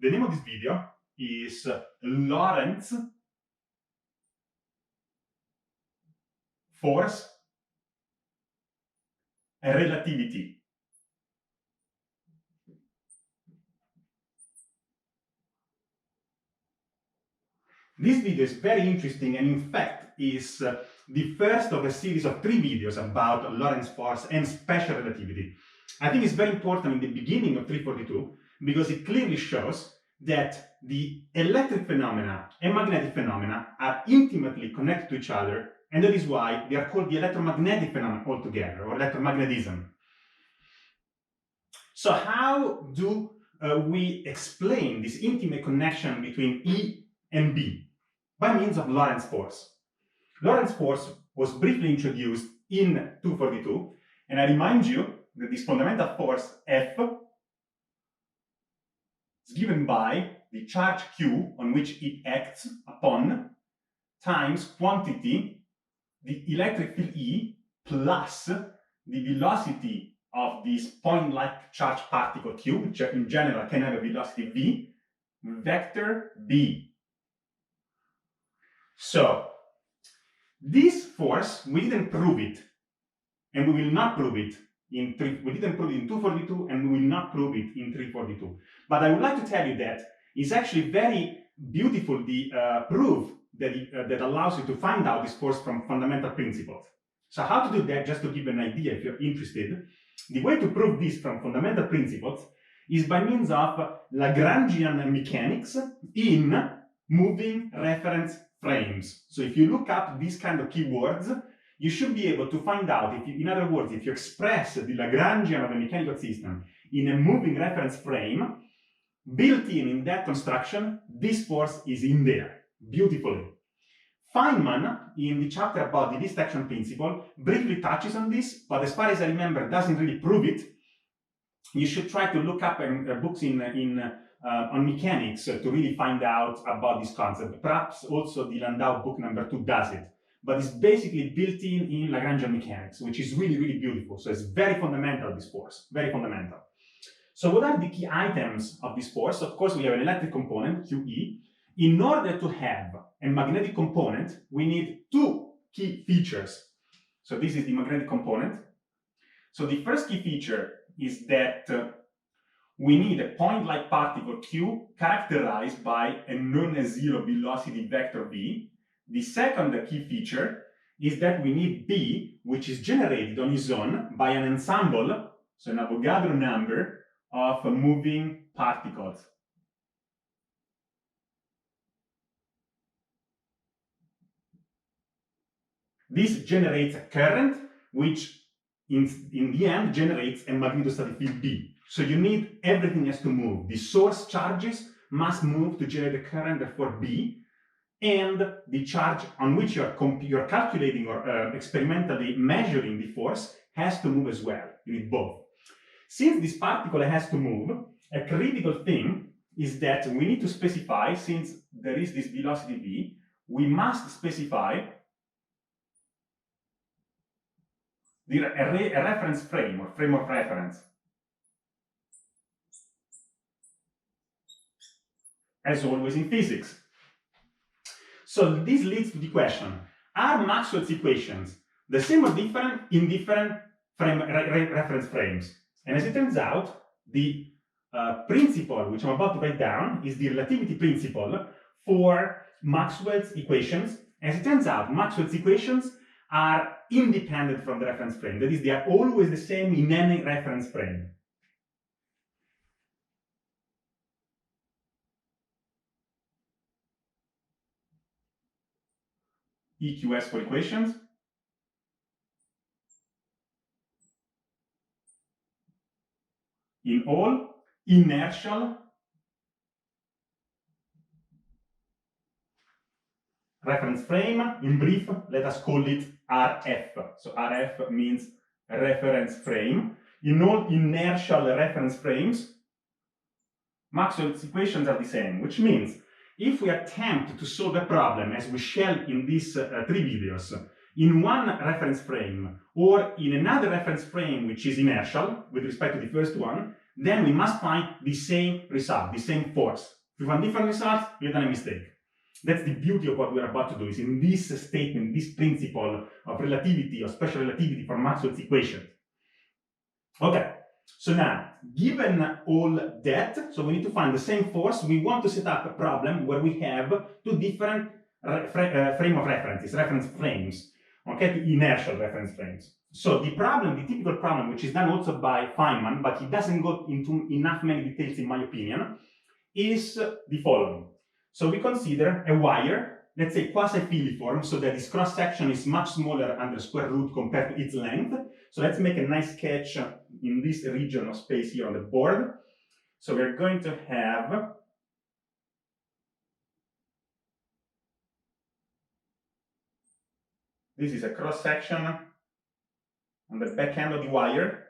the name of this video is Lorentz force and relativity. This video is very interesting and in fact is the first of a series of 3 videos about Lorentz force and special relativity. I think it's very important in the beginning of 342 because it clearly shows that the electric phenomena and magnetic phenomena are intimately connected to each other, and that is why they are called the electromagnetic phenomena altogether, or electromagnetism. So how do we explain this intimate connection between E and B? By means of Lorentz force. Lorentz force was briefly introduced in 242, and I remind you that this fundamental force F is given by the charge Q on which it acts upon times quantity, the electric field E, plus the velocity of this point-like charge particle Q, which in general can have a velocity V, vector B. So, this force, we didn't prove it, and we will not prove it we didn't prove it in 242, and we will not prove it in 342. But I would like to tell you that it's actually very beautiful, the proof that allows you to find out this force from fundamental principles. So how to do that, just to give an idea if you're interested, the way to prove this from fundamental principles is by means of Lagrangian mechanics in moving reference frames. So if you look up these kind of keywords, you should be able to find out, if you, in other words, if you express the Lagrangian of a mechanical system in a moving reference frame, built in that construction, this force is in there, beautifully. Feynman, in the chapter about the least action principle, briefly touches on this, but as far as I remember, doesn't really prove it. You should try to look up books on mechanics to really find out about this concept. Perhaps also the Landau book number 2 does it. But it's basically built in Lagrangian mechanics, which is really, really beautiful. So it's very fundamental, this force, very fundamental. So what are the key items of this force? Of course, we have an electric component, QE. In order to have a magnetic component, we need 2 key features. So this is the magnetic component. So the first key feature is that we need a point-like particle Q characterized by a non-zero velocity vector V. The second key feature is that we need B, which is generated on its own by an ensemble, so an Avogadro number of moving particles. This generates a current, which in the end generates a magnetostatic field B. So you need, everything has to move. The source charges must move to generate a current, therefore B, and the charge on which you're calculating or experimentally measuring the force has to move as well. You need both. Since this particle has to move, a critical thing is that we need to specify, since there is this velocity V, we must specify a reference frame, or frame of reference. As always in physics. So this leads to the question, are Maxwell's equations the same or different in different reference frames? And as it turns out, the principle which I'm about to write down is the relativity principle for Maxwell's equations. As it turns out, Maxwell's equations are independent from the reference frame. That is, they are always the same in any reference frame. EQS for equations. In all inertial reference frame, in brief, let us call it RF. So RF means reference frame. In all inertial reference frames, Maxwell's equations are the same, which means if we attempt to solve a problem, as we shall in these 3 videos, in one reference frame or in another reference frame which is inertial with respect to the first one, then we must find the same result, the same force. If we find different results, we've done a mistake. That's the beauty of what we're about to do, is in this statement, this principle of relativity, of special relativity for Maxwell's equation. Okay, so now, given all that, so we need to find the same force, we want to set up a problem where we have two different frame of references, reference frames, okay, inertial reference frames. So the problem, the typical problem, which is done also by Feynman, but he doesn't go into enough many details in my opinion, is the following. So we consider a wire, let's say quasi-filiform, so that its cross-section is much smaller under square root compared to its length. So let's make a nice sketch in this region of space here on the board. So we're going to have this is a cross-section on the back end of the wire.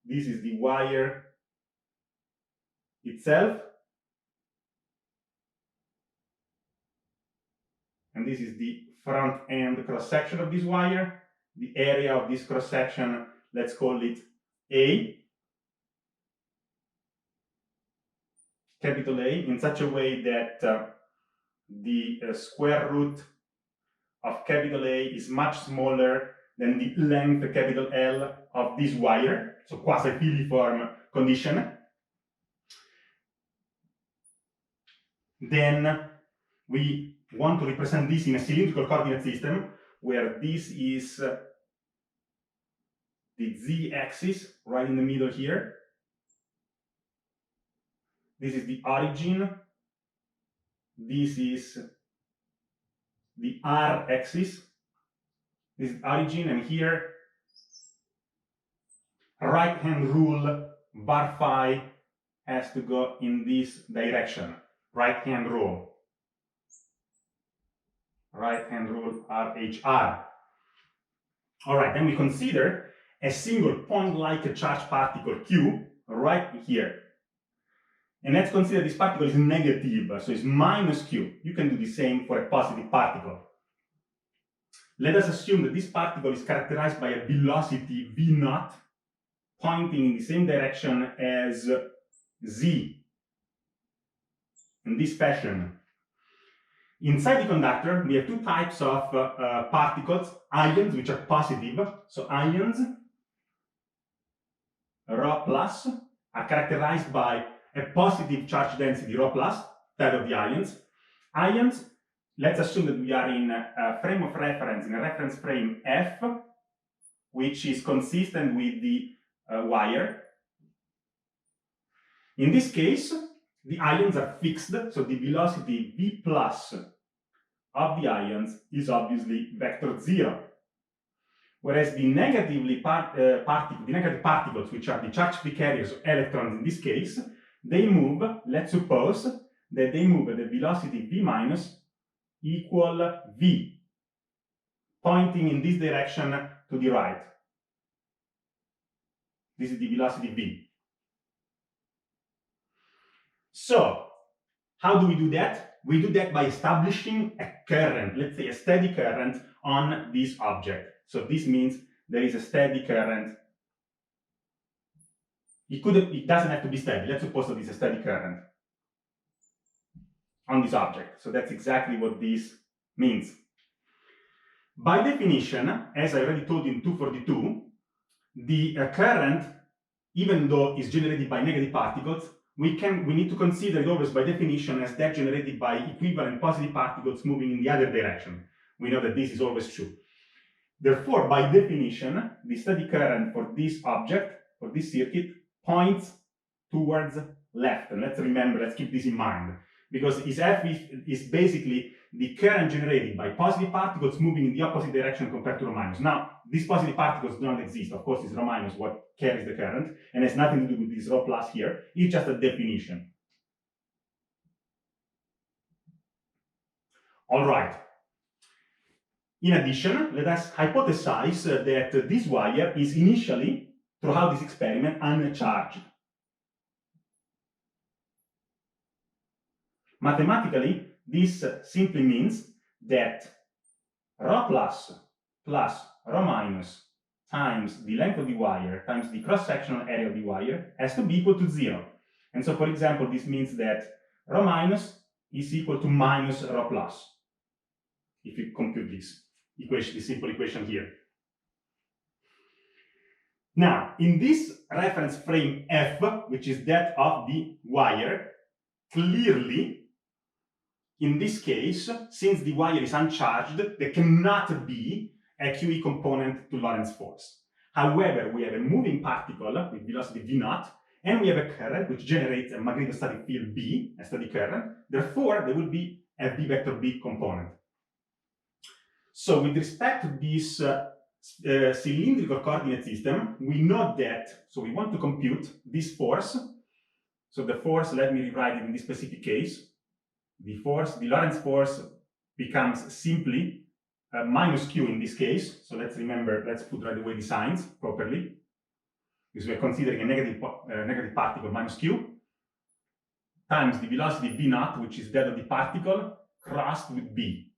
This is the wire itself. And this is the front end cross-section of this wire. The area of this cross-section, let's call it A, capital A, in such a way that the square root of capital A is much smaller than the length, capital L, of this wire, so quasi-filiform condition. Then we want to represent this in a cylindrical coordinate system, where this is the z-axis, right in the middle here. This is the origin. This is the r-axis. This is origin, and here, right-hand rule, bar phi has to go in this direction. Right-hand rule. Right-hand rule, RHR. All right, then we consider a single point-like a charged particle Q right here. And let's consider this particle is negative, so it's minus Q. You can do the same for a positive particle. Let us assume that this particle is characterized by a velocity v naught pointing in the same direction as z, in this fashion. Inside the conductor, we have two types of particles, ions, which are positive. So ions, ρ plus, are characterized by a positive charge density, ρ plus, type of the ions. Ions, let's assume that we are in a frame of reference, in a reference frame F, which is consistent with the wire. In this case, the ions are fixed, so the velocity v plus of the ions is obviously vector 0. Whereas the negative particles, which are the charge-free carriers of electrons in this case, they move, let's suppose that they move at the velocity v minus equal v, pointing in this direction to the right. This is the velocity v. So, how do we do that? We do that by establishing a current, let's say a steady current on this object. So this means there is a steady current. It doesn't have to be steady. Let's suppose that it's a steady current on this object. So that's exactly what this means. By definition, as I already told you in 242, the current, even though it's generated by negative particles, we need to consider it always by definition as that generated by equivalent positive particles moving in the other direction. We know that this is always true. Therefore, by definition, the steady current for this object, for this circuit, points towards left. And let's keep this in mind. Because its F is basically the current generated by positive particles moving in the opposite direction compared to ρ minus. Now, these positive particles do not exist. Of course, it's ρ minus what carries the current, and has nothing to do with this ρ plus here. It's just a definition. All right. In addition, let us hypothesize that this wire is initially, throughout this experiment, uncharged. Mathematically, this simply means that ρ plus plus ρ minus times the length of the wire times the cross-sectional area of the wire has to be equal to 0. And so, for example, this means that rho minus is equal to minus rho plus, if you compute this equation, this simple equation here. Now, in this reference frame F, which is that of the wire, clearly, in this case, since the wire is uncharged, there cannot be a QE component to Lorentz force. However, we have a moving particle with velocity V naught, and we have a current which generates a magnetostatic field B, a steady current. Therefore, there will be a B vector B component. So with respect to this cylindrical coordinate system, we know that, so we want to compute this force. So the force, let me rewrite it in this specific case. The force, the Lorentz force becomes simply minus Q in this case. So let's remember, let's put right away the signs properly, because we're considering a negative particle minus Q, times the velocity V naught, which is that of the particle, crossed with B.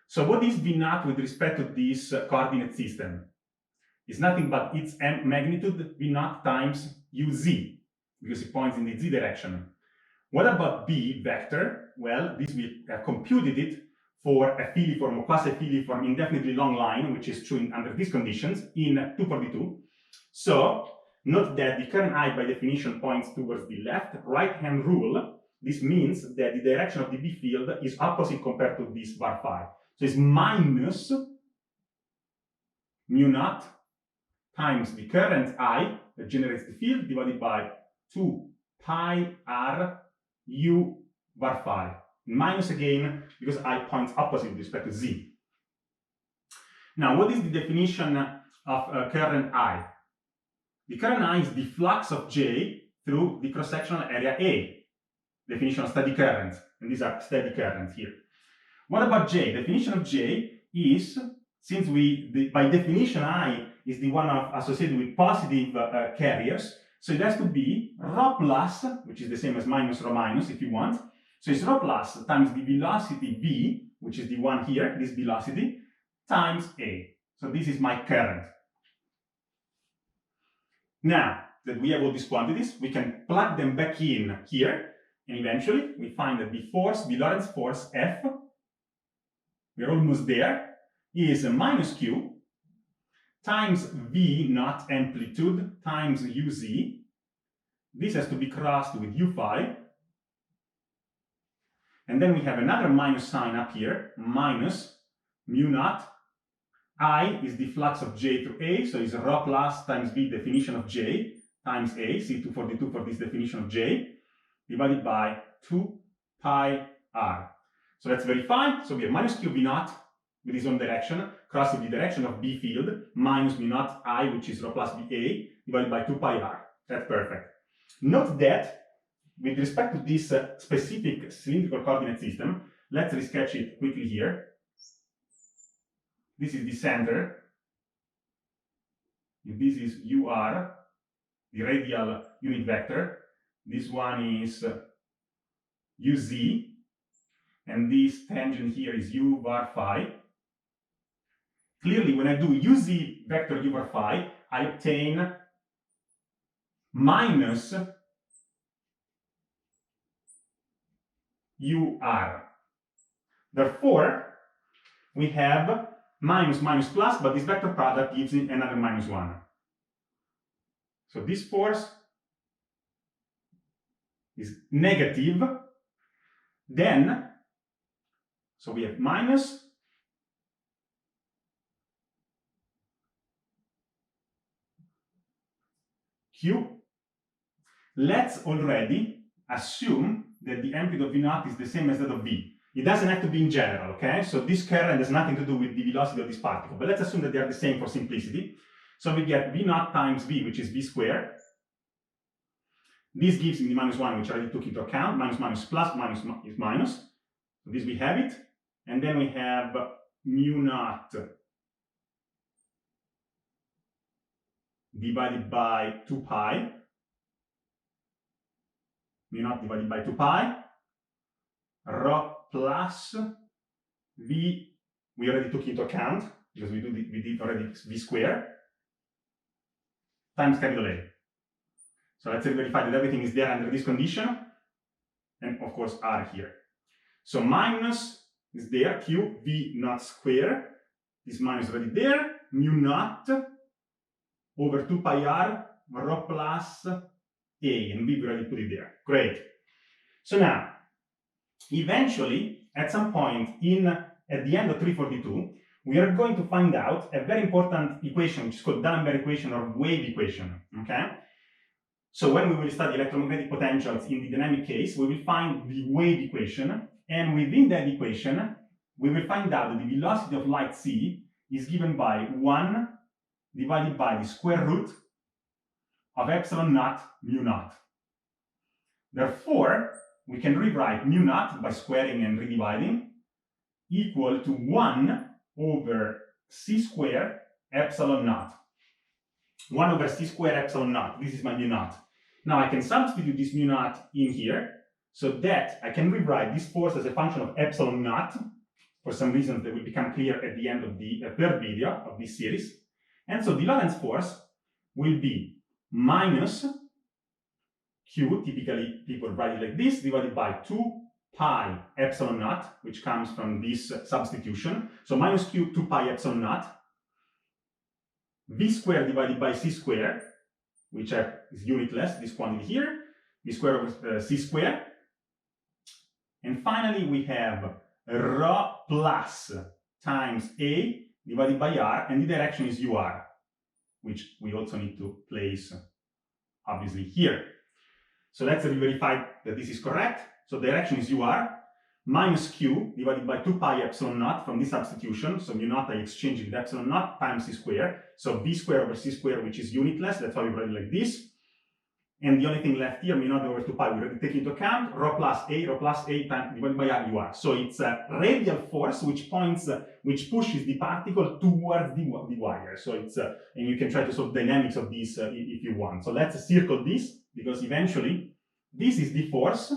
So what is V naught with respect to this coordinate system? It's nothing but its magnitude V naught times UZ, because it points in the Z direction. What about B vector? Well, this we have computed it for a filiform or quasi-filiform indefinitely long line, which is true under these conditions in 242. So note that the current I by definition points towards the left right-hand rule. This means that the direction of the B field is opposite compared to this var phi. So it's minus mu naught times the current I that generates the field divided by 2 pi r u var phi. Minus again because I points opposite with respect to Z. Now, what is the definition of current I? The current I is the flux of J through the cross-sectional area A. Definition of steady current, and these are steady currents here. What about J? Definition of J is, since by definition I is the one associated with positive carriers, so it has to be rho plus, which is the same as minus rho minus if you want. So it's rho plus times the velocity V, which is the one here, this velocity, times A. So this is my current. Now that we have all these quantities, we can plug them back in here, and eventually we find that the force, the Lorentz force F, we're almost there, is minus Q times V naught amplitude times UZ. This has to be crossed with U phi. And then we have another minus sign up here, minus mu naught. I is the flux of J through A, so it's rho plus times V definition of J times A, C242 for this definition of J, divided by 2 pi r. So let's verify. So we have minus Q V naught with its own direction, crossing the direction of B field, minus mu naught I, which is rho plus VA, divided by 2 pi r. That's perfect. Note that with respect to this specific cylindrical coordinate system, let's resketch it quickly here. This is the center. This is UR, the radial unit vector. This one is UZ, and this tangent here is U var phi. Clearly, when I do UZ vector U var phi, I obtain minus UR. Therefore, we have minus minus plus, but this vector product gives it another minus 1. So this force is negative. Then, so we have minus Q. Let's already assume that the amplitude of V naught is the same as that of V. It doesn't have to be in general, okay? So this current has nothing to do with the velocity of this particle, but let's assume that they are the same for simplicity. So we get V naught times V, which is V squared. This gives me the minus 1, which I already took into account. Minus minus plus, minus is minus. So this we have it. And then we have mu naught divided by 2 pi. Mu naught divided by 2 pi. Rho plus V, we already took into account. because we did already v square, times capital A. So let's verify that everything is there under this condition, and of course r here. So minus is there, q v naught square, this minus already there, mu naught over 2 pi r rho plus a, and we already put it there. Great. So now, eventually, at some point at the end of 342, we are going to find out a very important equation, which is called D'Alembert equation or wave equation. Okay. So when we will study electromagnetic potentials in the dynamic case, we will find the wave equation, and within that equation, we will find out that the velocity of light c is given by 1 divided by the square root of epsilon naught mu naught. Therefore, we can rewrite mu naught by squaring and redividing equal to 1 over c square epsilon naught. 1 over c square epsilon naught. This is my mu naught. Now I can substitute this mu naught in here so that I can rewrite this force as a function of epsilon naught for some reasons that will become clear at the end of the third video of this series. And so the Lorentz force will be minus q, typically people write it like this, divided by 2 pi epsilon naught, which comes from this substitution. So minus q 2 pi epsilon naught, v squared divided by c squared, which is unitless, this quantity here, v squared over c squared. And finally, we have rho plus times a divided by r, and the direction is ur, which we also need to place, obviously, here. So let's verify that this is correct. So direction is ur, minus q divided by 2 pi epsilon naught from this substitution. So mu naught I exchange with epsilon naught times c squared. So v squared over c squared, which is unitless. That's why we write it like this. And the only thing left here, mu naught over 2 pi, we already take into account, rho plus a times divided by r ur. So it's a radial force which pushes the particle towards the wire. So it's, and you can try to solve dynamics of this if you want. So let's circle this, because eventually this is the force.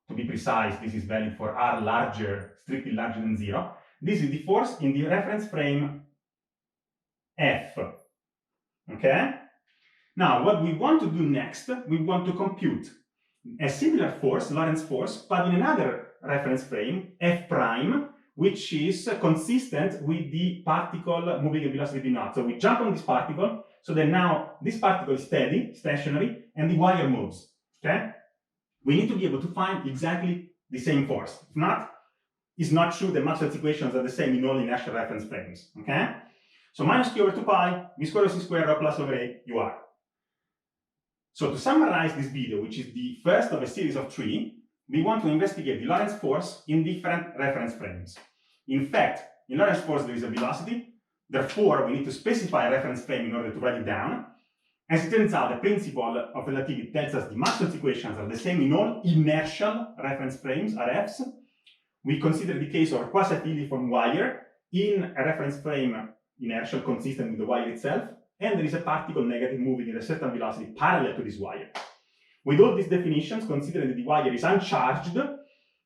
To be precise, this is valid for r larger, strictly larger than 0. This is the force in the reference frame F. Okay? Now, what we want to do next, we want to compute a similar force, Lorentz force, but in another reference frame, F prime, which is consistent with the particle moving at velocity v naught. So we jump on this particle, so that now this particle is steady, stationary, and the wire moves. Okay? We need to be able to find exactly the same force. If not, it's not true that Maxwell's equations are the same in all inertial reference frames. Okay? So minus q over 2 pi, v squared over c squared, rho plus over a, ur. So to summarize this video, which is the first of a series of 3, we want to investigate the Lorentz force in different reference frames. In fact, in Lorentz force there is a velocity, therefore we need to specify a reference frame in order to write it down. As it turns out, the principle of relativity tells us the Maxwell's equations are the same in all inertial reference frames, RFs. We consider the case of a quasi-filiform wire in a reference frame inertial consistent with the wire itself, and there is a particle negative moving at a certain velocity parallel to this wire. With all these definitions, considering that the wire is uncharged,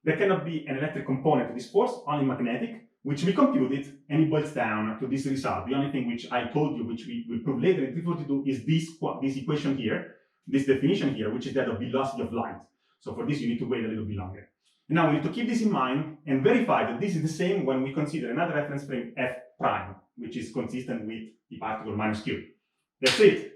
there cannot be an electric component to this force, only magnetic, which we computed, and it boils down to this result. The only thing which I told you, which we will prove later in 342, is this equation here, this definition here, which is that of velocity of light. So for this, you need to wait a little bit longer. And now we need to keep this in mind and verify that this is the same when we consider another reference frame F prime, which is consistent with the particle minus q. That's it.